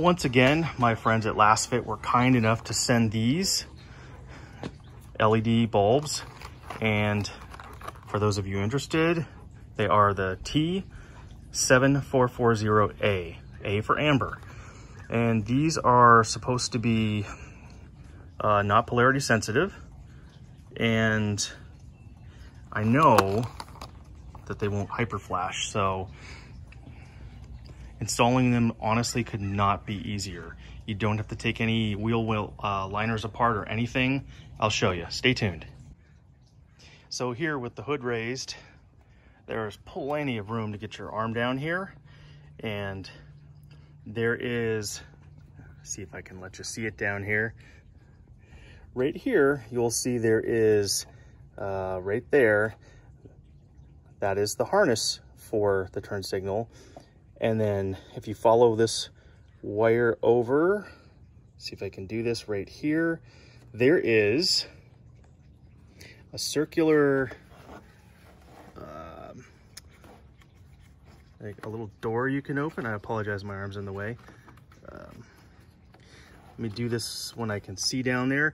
Well, once again, my friends at Lasfit were kind enough to send these LED bulbs. And for those of you interested, they are the T-744A, A for amber. And these are supposed to be not polarity sensitive. And I know that they won't hyperflash, so installing them honestly could not be easier. You don't have to take any wheel liners apart or anything. I'll show you. Stay tuned. So here with the hood raised, there's plenty of room to get your arm down here. And there is, see if I can let you see it down here. Right here, you'll see there is, right there, that is the harness for the turn signal. And then if you follow this wire over, see if I can do this right here, there is a circular, like a little door you can open. I apologize, my arm's in the way. Let me do this when I can see down there.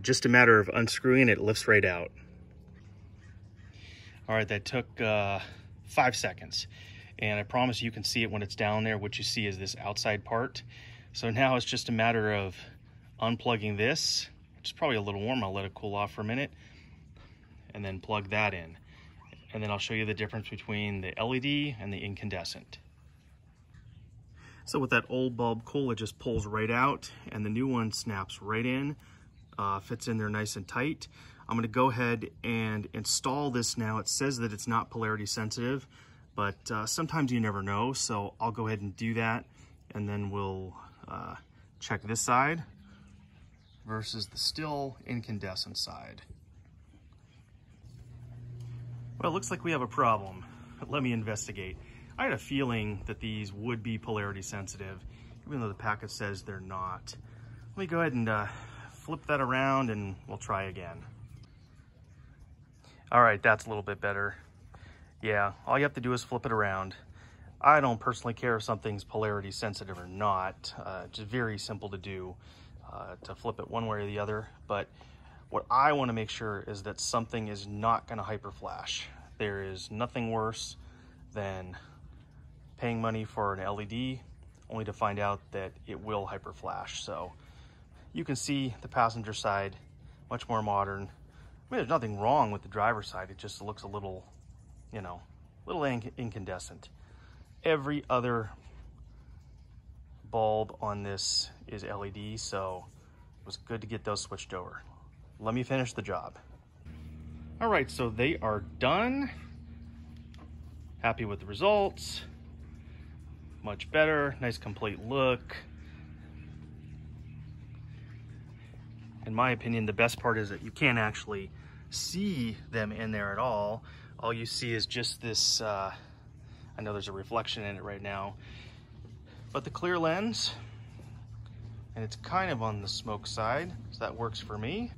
Just a matter of unscrewing it, lifts right out. All right, that took 5 seconds. And I promise you can see it when it's down there. What you see is this outside part. So now it's just a matter of unplugging this, which is probably a little warm. I'll let it cool off for a minute, and then plug that in. And then I'll show you the difference between the LED and the incandescent. So with that old bulb cool, it just pulls right out, and the new one snaps right in, fits in there nice and tight. I'm gonna go ahead and install this now. It says that it's not polarity sensitive, but sometimes you never know. So I'll go ahead and do that, and then we'll check this side versus the still incandescent side. Well, it looks like we have a problem. Let me investigate. I had a feeling that these would be polarity sensitive, even though the packet says they're not. Let me go ahead and flip that around and we'll try again. All right, that's a little bit better. Yeah, all you have to do is flip it around. I don't personally care if something's polarity sensitive or not. It's very simple to do, to flip it one way or the other. But what I want to make sure is that something is not going to hyperflash. There is nothing worse than paying money for an LED only to find out that it will hyperflash. So you can see the passenger side, much more modern. I mean, there's nothing wrong with the driver's side. It just looks a little, you know, little incandescent. Every other bulb on this is LED, so it was good to get those switched over. Let me finish the job. All right, so they are done. Happy with the results. Much better, nice complete look. In my opinion, the best part is that you can't actually see them in there at all. All you see is just this, I know there's a reflection in it right now, but the clear lens, and it's kind of on the smoke side, so that works for me.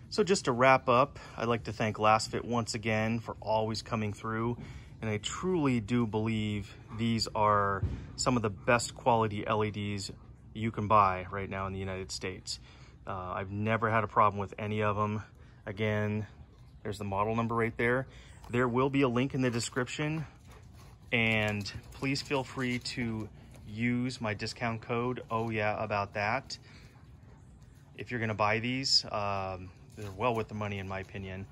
So just to wrap up, I'd like to thank Lasfit once again for always coming through. And I truly do believe these are some of the best quality LEDs you can buy right now in the United States. I've never had a problem with any of them. Again, there's the model number right there. There will be a link in the description, and please feel free to use my discount code. Oh yeah, about that. If you're gonna buy these, they're well worth the money in my opinion.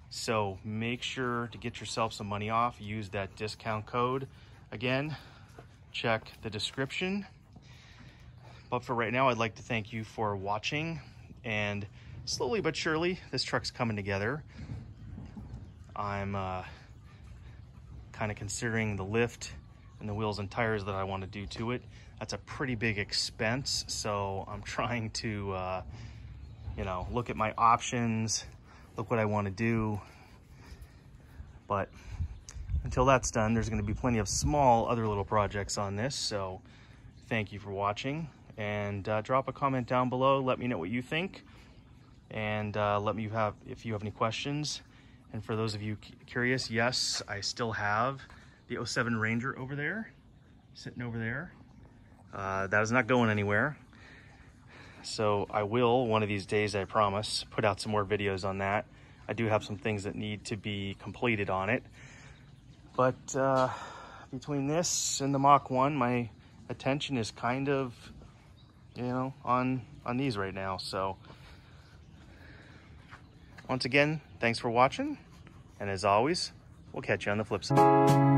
So make sure to get yourself some money off. Use that discount code. Again, check the description. But for right now, I'd like to thank you for watching. And slowly but surely, this truck's coming together. I'm kind of considering the lift and the wheels and tires that I want to do to it. That's a pretty big expense. So I'm trying to you know, look at my options, look what I want to do. But until that's done, there's going to be plenty of small other little projects on this. So thank you for watching, and drop a comment down below. Let me know what you think, and let me have if you have any questions. And for those of you curious, yes, I still have the 07 Ranger over there, sitting over there. That is not going anywhere. So I will, one of these days, I promise, put out some more videos on that. I do have some things that need to be completed on it. But between this and the Mach 1, my attention is kind of, you know, on these right now. So once again, thanks for watching. And as always, we'll catch you on the flip side.